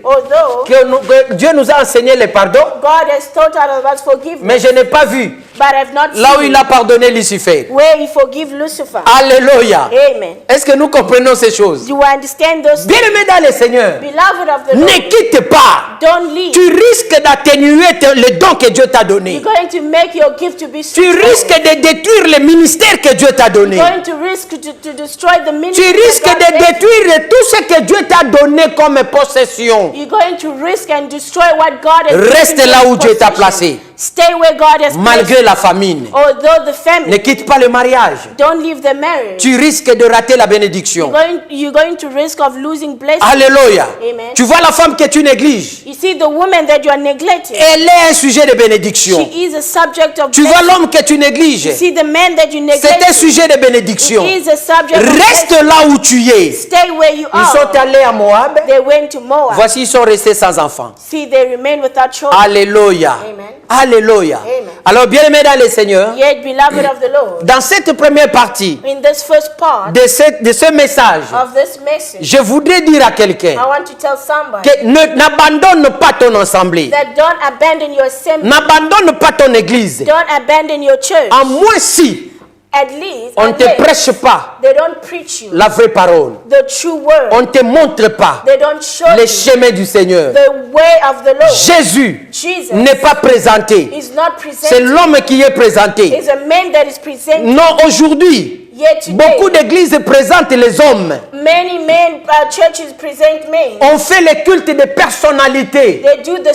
Speaker 2: although
Speaker 1: que Dieu nous a enseigné le pardon,
Speaker 2: God has taught us forgiveness,
Speaker 1: mais je n'ai pas vu
Speaker 2: but I've not
Speaker 1: là où
Speaker 2: seen
Speaker 1: il a pardonné Lucifer.
Speaker 2: where he forgive Lucifer.
Speaker 1: Alléluia.
Speaker 2: Amen.
Speaker 1: Est-ce que nous comprenons ces choses?
Speaker 2: Do you understand those things?
Speaker 1: Bien-aimé dans le Seigneur,
Speaker 2: Beloved of the Lord,
Speaker 1: ne quitte pas.
Speaker 2: don't leave.
Speaker 1: Tu risques d'atténuer le don que Dieu t'a donné.
Speaker 2: You're going to make your gift to be
Speaker 1: Tu
Speaker 2: strong.
Speaker 1: risques de détruire le ministère que Dieu t'a donné.
Speaker 2: You're going to risk to destroy the
Speaker 1: Tu
Speaker 2: ministry.
Speaker 1: risques
Speaker 2: that God
Speaker 1: de
Speaker 2: gave you.
Speaker 1: détruire tout ce que Dieu t'a donné comme possession.
Speaker 2: You're going to risk and destroy what God has
Speaker 1: Reste
Speaker 2: given you
Speaker 1: là
Speaker 2: as
Speaker 1: où Dieu t'a
Speaker 2: possession.
Speaker 1: placé.
Speaker 2: Stay where God has placed
Speaker 1: malgré la famine.
Speaker 2: you. Although the
Speaker 1: Ne
Speaker 2: family,
Speaker 1: quitte pas le mariage.
Speaker 2: don't leave the marriage.
Speaker 1: Tu risques de rater la bénédiction.
Speaker 2: You're going to risk of losing blessings.
Speaker 1: Alléluia.
Speaker 2: Amen.
Speaker 1: Tu vois la femme que tu négliges.
Speaker 2: You see, the woman that you are neglecting,
Speaker 1: Elle est un sujet de bénédiction.
Speaker 2: she is a subject of
Speaker 1: Tu vois
Speaker 2: blessing.
Speaker 1: l'homme que tu négliges.
Speaker 2: You see, the man that you
Speaker 1: C'est un
Speaker 2: neglect,
Speaker 1: sujet de bénédiction.
Speaker 2: he is a subject of
Speaker 1: Reste
Speaker 2: blessing.
Speaker 1: là où tu es.
Speaker 2: Stay where you
Speaker 1: Ils sont
Speaker 2: are.
Speaker 1: allés à Moab.
Speaker 2: They went to Moab.
Speaker 1: Voici, ils sont restés sans enfants.
Speaker 2: See, they remain without children.
Speaker 1: Alléluia.
Speaker 2: Amen.
Speaker 1: Alléluia.
Speaker 2: Amen.
Speaker 1: Alors, bien-aimés dans le Seigneur,
Speaker 2: Yet, beloved of the Lord,
Speaker 1: dans cette première partie
Speaker 2: in this first part
Speaker 1: de ce message,
Speaker 2: of this message,
Speaker 1: je voudrais dire à
Speaker 2: I
Speaker 1: quelqu'un
Speaker 2: want to tell somebody
Speaker 1: que n'abandonne pas ton assemblée.
Speaker 2: that don't abandon your assembly,
Speaker 1: N'abandonne pas ton église.
Speaker 2: don't abandon your church.
Speaker 1: À moins si
Speaker 2: At least,
Speaker 1: on ne te
Speaker 2: unless
Speaker 1: prêche pas
Speaker 2: they don't preach you
Speaker 1: la vraie parole.
Speaker 2: the true word.
Speaker 1: On ne te montre pas
Speaker 2: They don't show
Speaker 1: les
Speaker 2: you
Speaker 1: chemins du Seigneur.
Speaker 2: the way of the Lord.
Speaker 1: Jésus
Speaker 2: Jesus
Speaker 1: n'est pas présenté.
Speaker 2: is not
Speaker 1: C'est
Speaker 2: presented.
Speaker 1: l'homme qui est présenté.
Speaker 2: It's a man that is presented.
Speaker 1: Non, aujourd'hui,
Speaker 2: Yet today,
Speaker 1: beaucoup d'églises présentent les hommes.
Speaker 2: many men, churches present men.
Speaker 1: On fait le culte de personnalité.
Speaker 2: They do the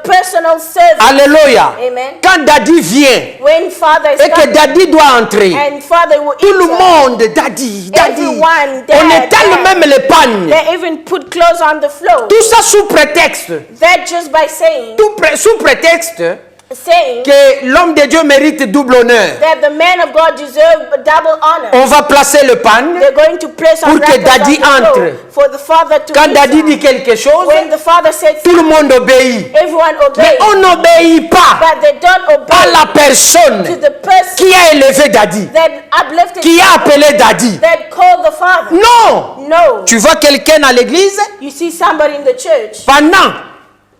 Speaker 2: personal service.
Speaker 1: Alléluia.
Speaker 2: Amen.
Speaker 1: Quand Daddy vient
Speaker 2: When Father is
Speaker 1: et que
Speaker 2: coming,
Speaker 1: Daddy doit entrer,
Speaker 2: and Father will
Speaker 1: tout le
Speaker 2: enter,
Speaker 1: monde, Daddy, Daddy.
Speaker 2: everyone,
Speaker 1: On
Speaker 2: dad,
Speaker 1: étale
Speaker 2: dad.
Speaker 1: même les pannes.
Speaker 2: They even put clothes on the floor.
Speaker 1: Tout ça sous prétexte.
Speaker 2: That just by saying
Speaker 1: Sous prétexte
Speaker 2: saying
Speaker 1: que l'homme de Dieu mérite double honneur.
Speaker 2: that the man of God deserve a double honor.
Speaker 1: On va placer le pan.
Speaker 2: They're going to place
Speaker 1: Pour
Speaker 2: on
Speaker 1: que Daddy entre.
Speaker 2: for the father to
Speaker 1: Quand Daddy
Speaker 2: enter.
Speaker 1: dit quelque chose,
Speaker 2: When the father says
Speaker 1: tout le monde obéit.
Speaker 2: everyone
Speaker 1: Mais
Speaker 2: obeys,
Speaker 1: on n'obéit pas
Speaker 2: but they don't
Speaker 1: à
Speaker 2: obey
Speaker 1: la
Speaker 2: to
Speaker 1: personne
Speaker 2: the person
Speaker 1: qui a élevé Daddy,
Speaker 2: that uplifted,
Speaker 1: qui a appelé Daddy.
Speaker 2: that called the father.
Speaker 1: Non!
Speaker 2: No.
Speaker 1: Tu vois quelqu'un à l'église,
Speaker 2: You see somebody in the church
Speaker 1: pendant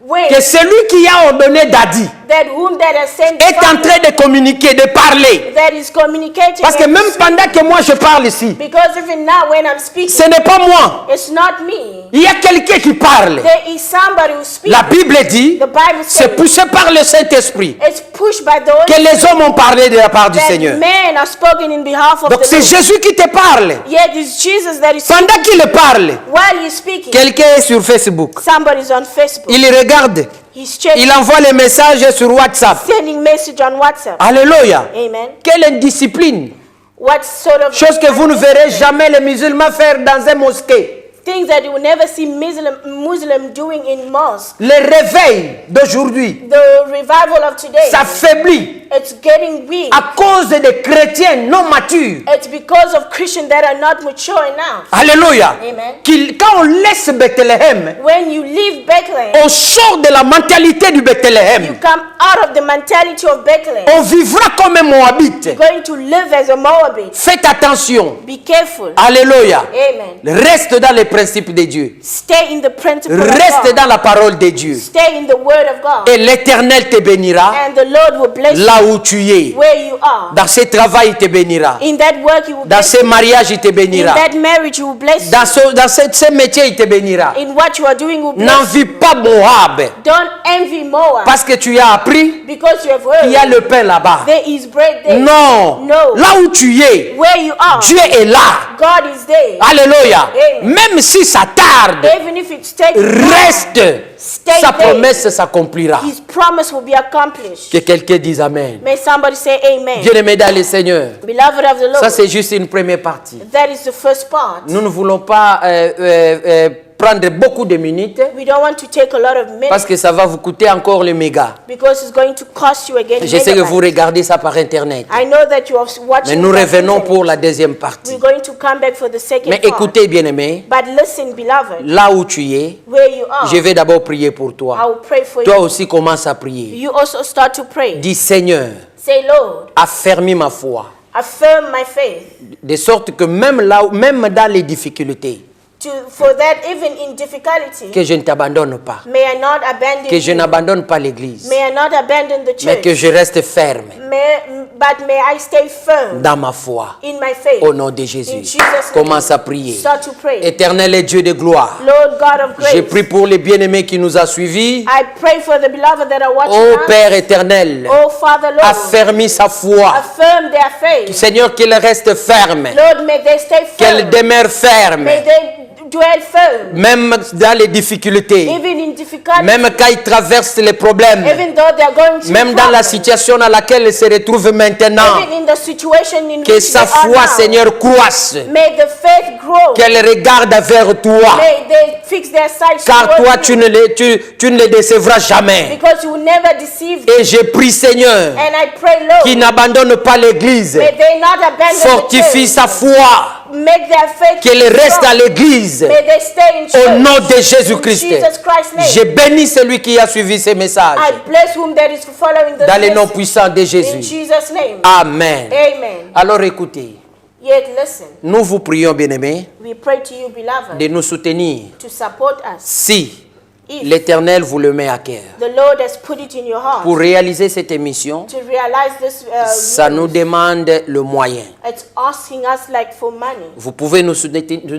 Speaker 2: when
Speaker 1: que celui qui a ordonné Daddy
Speaker 2: that whom that has sent the
Speaker 1: est en
Speaker 2: father,
Speaker 1: train de communiquer, de parler.
Speaker 2: that is communicating.
Speaker 1: Parce que
Speaker 2: and
Speaker 1: même
Speaker 2: speaking.
Speaker 1: pendant que moi je parle ici,
Speaker 2: Because even now when I'm speaking,
Speaker 1: ce n'est pas moi.
Speaker 2: it's not me.
Speaker 1: Il y a quelqu'un qui parle.
Speaker 2: There is somebody who speaks.
Speaker 1: La Bible dit,
Speaker 2: The Bible
Speaker 1: c'est
Speaker 2: says
Speaker 1: poussé par le Saint-Esprit
Speaker 2: it's pushed by the Holy
Speaker 1: que les hommes ont parlé de la part du
Speaker 2: that
Speaker 1: Seigneur.
Speaker 2: men are spoken in behalf of
Speaker 1: Donc
Speaker 2: the
Speaker 1: c'est
Speaker 2: Lord.
Speaker 1: Jésus qui te parle.
Speaker 2: Yet it's Jesus that is speaking.
Speaker 1: Pendant qu'il parle,
Speaker 2: While he's speaking,
Speaker 1: quelqu'un est sur Facebook.
Speaker 2: somebody's on Facebook.
Speaker 1: Il regarde.
Speaker 2: He's checking,
Speaker 1: Il envoie les messages sur WhatsApp.
Speaker 2: sending message on WhatsApp.
Speaker 1: Alléluia.
Speaker 2: Amen.
Speaker 1: Quelle indiscipline.
Speaker 2: What sort of
Speaker 1: Chose que vous ne verrez jamais les musulmans faire dans un mosquée.
Speaker 2: things that you will never see Muslim doing in mosque.
Speaker 1: Le réveil d'aujourd'hui
Speaker 2: The revival of today,
Speaker 1: s'affaiblit
Speaker 2: it's getting weak.
Speaker 1: à cause des chrétiens non matures.
Speaker 2: It's because of Christians that are not mature enough.
Speaker 1: Alléluia.
Speaker 2: Amen.
Speaker 1: Quand on laisse Bethléem,
Speaker 2: When you leave Bethlehem,
Speaker 1: on sort de la mentalité du
Speaker 2: you
Speaker 1: Bethléem.
Speaker 2: come out of the mentality of Bethlehem.
Speaker 1: On vivra comme un Moabite.
Speaker 2: You're going to live as a Moabite.
Speaker 1: Faites attention.
Speaker 2: Be careful.
Speaker 1: Alléluia.
Speaker 2: Amen.
Speaker 1: Reste dans les principes de Dieu.
Speaker 2: Stay in the principle of
Speaker 1: Reste
Speaker 2: God.
Speaker 1: dans la parole de Dieu.
Speaker 2: Stay in the word of God.
Speaker 1: Et l'Éternel te bénira
Speaker 2: And the Lord will bless
Speaker 1: là où tu es.
Speaker 2: you where you are.
Speaker 1: Dans ce travail, il te bénira.
Speaker 2: In that work, He will
Speaker 1: Dans
Speaker 2: bless
Speaker 1: ce
Speaker 2: you.
Speaker 1: mariage, il te
Speaker 2: In
Speaker 1: bénira.
Speaker 2: that marriage, He will bless you.
Speaker 1: Dans ce métier, il te bénira.
Speaker 2: In what you are doing, He will bless
Speaker 1: N'envie pas Moab.
Speaker 2: Don't envy Moab
Speaker 1: Parce que tu as appris
Speaker 2: because you have
Speaker 1: qu'il y a
Speaker 2: heard
Speaker 1: le pain là-bas.
Speaker 2: there is bread there.
Speaker 1: Non.
Speaker 2: No.
Speaker 1: Là où tu es,
Speaker 2: Where you are,
Speaker 1: Dieu est là.
Speaker 2: God is there.
Speaker 1: Alléluia.
Speaker 2: Amen.
Speaker 1: Même si ça tarde,
Speaker 2: Even if it's taking time,
Speaker 1: reste.
Speaker 2: stay
Speaker 1: Sa
Speaker 2: there.
Speaker 1: promesse s'accomplira.
Speaker 2: His promise will be accomplished.
Speaker 1: Que quelqu'un dise Amen.
Speaker 2: May somebody say amen.
Speaker 1: Bien-aimé dans le Seigneur.
Speaker 2: Beloved of the Lord,
Speaker 1: Ça, c'est juste une première partie.
Speaker 2: that is the first part.
Speaker 1: Nous ne voulons pas prendre beaucoup de minutes
Speaker 2: We don't want to take a lot of minutes
Speaker 1: parce que ça va vous coûter encore le méga.
Speaker 2: because it's going to cost you again.
Speaker 1: Je sais que vous
Speaker 2: megabytes.
Speaker 1: regardez ça par Internet.
Speaker 2: I know that you are watching.
Speaker 1: Mais nous
Speaker 2: it on
Speaker 1: revenons
Speaker 2: internet.
Speaker 1: pour la deuxième partie.
Speaker 2: We're going to come back for the second
Speaker 1: Mais
Speaker 2: part.
Speaker 1: écoutez, bien-aimé,
Speaker 2: But listen, beloved,
Speaker 1: là où tu es,
Speaker 2: where you are,
Speaker 1: je vais d'abord prier pour
Speaker 2: I
Speaker 1: toi.
Speaker 2: will pray for
Speaker 1: Toi
Speaker 2: you.
Speaker 1: aussi, commence à prier.
Speaker 2: You also start to pray.
Speaker 1: Dis Seigneur,
Speaker 2: Say, Lord,
Speaker 1: affermis ma foi.
Speaker 2: affirm my faith.
Speaker 1: De sorte que même dans les difficultés,
Speaker 2: For that, even in difficulty,
Speaker 1: que je ne t'abandonne pas.
Speaker 2: may I not abandon
Speaker 1: Que je
Speaker 2: you.
Speaker 1: n'abandonne pas l'église.
Speaker 2: May I not abandon the
Speaker 1: Mais
Speaker 2: church.
Speaker 1: que je reste ferme
Speaker 2: But may I stay firm
Speaker 1: dans ma foi.
Speaker 2: in my faith.
Speaker 1: Au nom de
Speaker 2: In
Speaker 1: Jésus.
Speaker 2: Jesus' name.
Speaker 1: Commence à prier.
Speaker 2: Start to pray.
Speaker 1: Éternel et Dieu de gloire.
Speaker 2: Lord God of grace,
Speaker 1: Je prie pour les bien-aimés qui nous ont suivis.
Speaker 2: I pray for the beloved that are watching
Speaker 1: Ô
Speaker 2: us.
Speaker 1: Père éternel,
Speaker 2: Oh Father, Lord,
Speaker 1: affermis sa foi.
Speaker 2: affirm their faith.
Speaker 1: Seigneur, qu'il reste ferme.
Speaker 2: Lord, may they stay
Speaker 1: Qu'elle
Speaker 2: firm.
Speaker 1: demeure ferme.
Speaker 2: May they dwell firm.
Speaker 1: Même dans les difficultés.
Speaker 2: Even in difficulty.
Speaker 1: Même quand ils traversent les problèmes.
Speaker 2: Even though they are going through
Speaker 1: Même dans la
Speaker 2: problems.
Speaker 1: situation dans laquelle ils se retrouvent maintenant.
Speaker 2: Even in the situation in
Speaker 1: Que
Speaker 2: which
Speaker 1: sa
Speaker 2: they are
Speaker 1: foi,
Speaker 2: now.
Speaker 1: Seigneur, croisse.
Speaker 2: May the faith grow.
Speaker 1: Qu'elle regarde vers toi.
Speaker 2: May they fix their sights
Speaker 1: Car
Speaker 2: towards
Speaker 1: toi,
Speaker 2: you.
Speaker 1: tu ne les décevras jamais.
Speaker 2: Because you will never deceive them.
Speaker 1: Et je prie, Seigneur,
Speaker 2: And I pray, Lord,
Speaker 1: qui n'abandonne pas l'église.
Speaker 2: may they not abandon
Speaker 1: Fortifie
Speaker 2: the
Speaker 1: sa
Speaker 2: church.
Speaker 1: foi.
Speaker 2: Make their faith
Speaker 1: Qu'elle reste
Speaker 2: strong.
Speaker 1: à l'église.
Speaker 2: May they stay in church.
Speaker 1: Au nom de
Speaker 2: In
Speaker 1: Jésus-Christ.
Speaker 2: Jesus Christ's name.
Speaker 1: Je bénis celui qui a suivi ces messages.
Speaker 2: I bless whom that is following the
Speaker 1: Dans le nom
Speaker 2: message.
Speaker 1: puissant de
Speaker 2: In
Speaker 1: Jésus.
Speaker 2: Jesus' name.
Speaker 1: Amen.
Speaker 2: Amen.
Speaker 1: Alors écoutez,
Speaker 2: Yet listen,
Speaker 1: nous vous prions, bien-aimés,
Speaker 2: we pray to you, beloved,
Speaker 1: de nous soutenir
Speaker 2: to support us.
Speaker 1: si
Speaker 2: If
Speaker 1: l'Éternel vous le met à cœur.
Speaker 2: the Lord has put it in your heart
Speaker 1: Pour réaliser cette émission,
Speaker 2: to realize this,
Speaker 1: ça nous demande le moyen.
Speaker 2: it's asking us like for money.
Speaker 1: Vous pouvez nous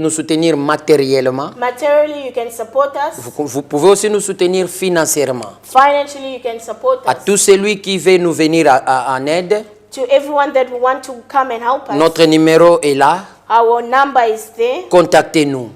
Speaker 1: soutenir matériellement.
Speaker 2: Materially, you can support us.
Speaker 1: Vous pouvez aussi nous soutenir financièrement.
Speaker 2: Financially, you can support
Speaker 1: À
Speaker 2: us.
Speaker 1: tout celui qui veut nous venir en aide,
Speaker 2: To everyone that want to come and help us,
Speaker 1: notre numéro est là.
Speaker 2: our number is there.
Speaker 1: Contactez-nous.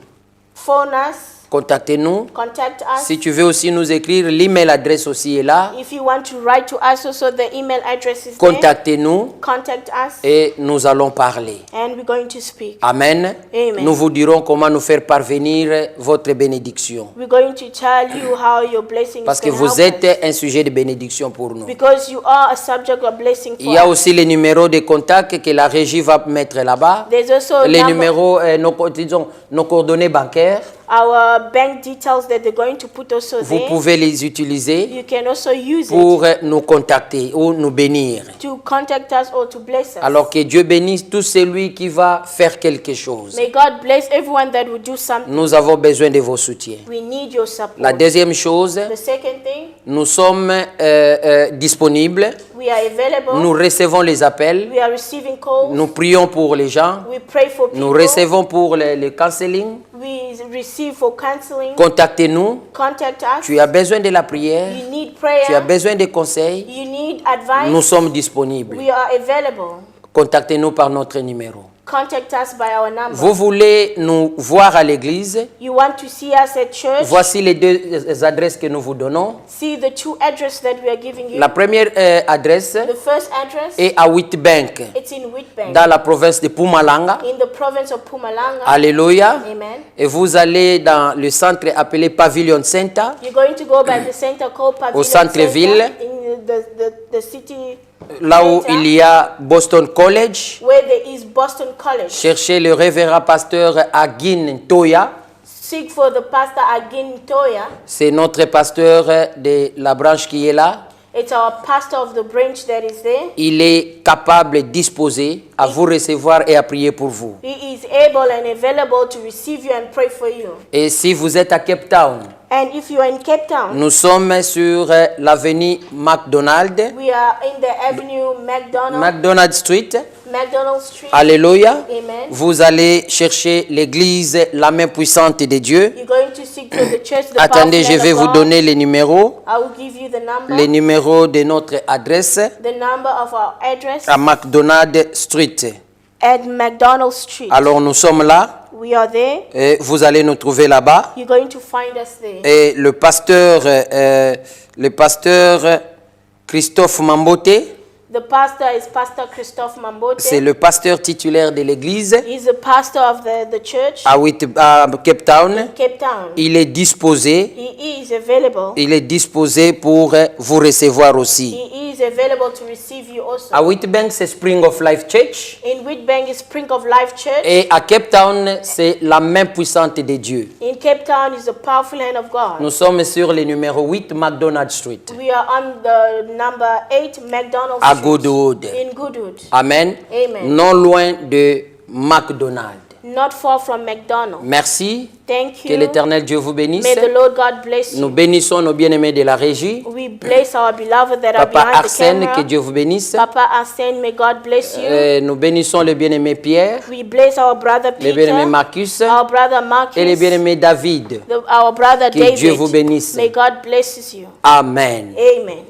Speaker 2: Phone us,
Speaker 1: Contactez-nous.
Speaker 2: contact us.
Speaker 1: Si tu veux aussi nous écrire, l'email adresse aussi est là.
Speaker 2: If you want to write to us, also the email address is there.
Speaker 1: Contactez-nous
Speaker 2: Contact us,
Speaker 1: et nous allons parler.
Speaker 2: and we're going to speak.
Speaker 1: Amen.
Speaker 2: Amen.
Speaker 1: Nous vous dirons comment nous faire parvenir votre bénédiction.
Speaker 2: We're going to tell you how your blessing
Speaker 1: Parce
Speaker 2: is
Speaker 1: que
Speaker 2: going to
Speaker 1: vous
Speaker 2: help us.
Speaker 1: êtes un sujet de bénédiction pour nous.
Speaker 2: Because you are a subject of blessing
Speaker 1: Il
Speaker 2: for
Speaker 1: y a
Speaker 2: us.
Speaker 1: aussi les numéros de contact que la régie va mettre là-bas.
Speaker 2: There's also a
Speaker 1: Les
Speaker 2: number,
Speaker 1: numéros, nos coordonnées bancaires.
Speaker 2: our bank details that they're going to put also
Speaker 1: Vous
Speaker 2: there.
Speaker 1: pouvez les utiliser
Speaker 2: You can also use
Speaker 1: pour
Speaker 2: it
Speaker 1: nous contacter ou nous bénir.
Speaker 2: to contact us or to bless us.
Speaker 1: Alors que Dieu bénisse tout celui qui va faire quelque chose.
Speaker 2: May God bless everyone that will do something.
Speaker 1: Nous avons besoin de vos soutiens.
Speaker 2: We need your support.
Speaker 1: La deuxième chose,
Speaker 2: The second thing,
Speaker 1: nous sommes disponibles.
Speaker 2: we are available.
Speaker 1: Nous recevons les appels.
Speaker 2: We are receiving calls.
Speaker 1: Nous prions pour les gens.
Speaker 2: We pray for people.
Speaker 1: Nous recevons pour le counseling.
Speaker 2: We receive for counseling.
Speaker 1: Contactez-nous.
Speaker 2: Contact us.
Speaker 1: Tu as besoin de la prière.
Speaker 2: You need prayer.
Speaker 1: Tu as besoin de conseils.
Speaker 2: You need advice.
Speaker 1: Nous sommes disponibles.
Speaker 2: We are available.
Speaker 1: Contactez-nous par notre numéro.
Speaker 2: Contact us by our number.
Speaker 1: Vous voulez nous voir à l'église?
Speaker 2: You want to see us at church?
Speaker 1: Voici les deux adresses que nous vous donnons.
Speaker 2: See the two addresses that we are giving you.
Speaker 1: La première adresse
Speaker 2: The first address,
Speaker 1: est à Witbank,
Speaker 2: it's in Witbank,
Speaker 1: dans la province de Pumalanga.
Speaker 2: in the province of Pumalanga.
Speaker 1: Alléluia.
Speaker 2: Amen.
Speaker 1: Et vous allez dans le centre appelé Pavilion Center,
Speaker 2: You're going to go by the center called Pavilion
Speaker 1: Au centre-ville.
Speaker 2: Center in the city
Speaker 1: là où
Speaker 2: center,
Speaker 1: il y a Boston College.
Speaker 2: where there is Boston College.
Speaker 1: Cherchez le révérend pasteur Agin Toya.
Speaker 2: Seek for the pastor Agin Toya.
Speaker 1: C'est notre pasteur de la branche qui est là.
Speaker 2: It's our pastor of the branch that is there.
Speaker 1: Il est capable, disposé à vous recevoir et à prier pour vous.
Speaker 2: He is able and available to receive you and pray for you.
Speaker 1: Et si vous êtes à Cape Town,
Speaker 2: And if you are in Cape Town,
Speaker 1: nous sommes sur l'avenue McDonald,
Speaker 2: we are in the avenue
Speaker 1: McDonald Street.
Speaker 2: McDonald Street.
Speaker 1: Alléluia.
Speaker 2: Amen.
Speaker 1: Vous allez chercher l'église, la main puissante de Dieu.
Speaker 2: You're going to seek for the church, the
Speaker 1: Attendez,
Speaker 2: powerful
Speaker 1: je
Speaker 2: hand
Speaker 1: vais
Speaker 2: of
Speaker 1: vous
Speaker 2: God.
Speaker 1: donner les numéros.
Speaker 2: I will give you the number.
Speaker 1: Les numéros de notre adresse
Speaker 2: The number of our address
Speaker 1: à McDonald Street.
Speaker 2: at McDonald Street.
Speaker 1: Alors nous sommes là
Speaker 2: We are there.
Speaker 1: et vous allez nous trouver là-bas.
Speaker 2: You're going to find us there.
Speaker 1: Et le pasteur Christophe Mambote,
Speaker 2: The pastor is Pastor Christophe Mambote.
Speaker 1: c'est le pasteur titulaire de l'église
Speaker 2: He's the pastor of the church
Speaker 1: à Cape Town.
Speaker 2: Cape Town.
Speaker 1: Il est disposé,
Speaker 2: He is available.
Speaker 1: il est disposé pour vous recevoir aussi.
Speaker 2: He is available to receive you also.
Speaker 1: À Witbank, c'est Spring of Life Church.
Speaker 2: In Witbank is Spring of Life Church.
Speaker 1: Et à Cape Town, c'est la main puissante de Dieu.
Speaker 2: In Cape Town is the powerful hand of God.
Speaker 1: Nous sommes sur le numéro 8 McDonald Street,
Speaker 2: We are on the number 8 McDonald
Speaker 1: à
Speaker 2: Street.
Speaker 1: Goodwood.
Speaker 2: In Goodwood.
Speaker 1: Amen.
Speaker 2: Amen.
Speaker 1: Non loin de McDonald.
Speaker 2: Not far from McDonald.
Speaker 1: Merci.
Speaker 2: Thank
Speaker 1: Que
Speaker 2: you.
Speaker 1: l'Éternel Dieu vous bénisse.
Speaker 2: May the Lord God bless
Speaker 1: Nous
Speaker 2: you.
Speaker 1: bénissons nos bien-aimés de la régie.
Speaker 2: We bless our beloved that are
Speaker 1: Papa
Speaker 2: behind the
Speaker 1: Arsène,
Speaker 2: camera.
Speaker 1: que Dieu vous bénisse.
Speaker 2: Papa Arsène, may God bless you.
Speaker 1: Nous bénissons le bien-aimé Pierre,
Speaker 2: We bless our brother
Speaker 1: le bien-aimé
Speaker 2: Peter,
Speaker 1: Marcus
Speaker 2: our brother Marcus,
Speaker 1: et le bien-aimé David.
Speaker 2: our brother
Speaker 1: Que
Speaker 2: David.
Speaker 1: Dieu vous bénisse.
Speaker 2: May God bless you.
Speaker 1: Amen.
Speaker 2: Amen.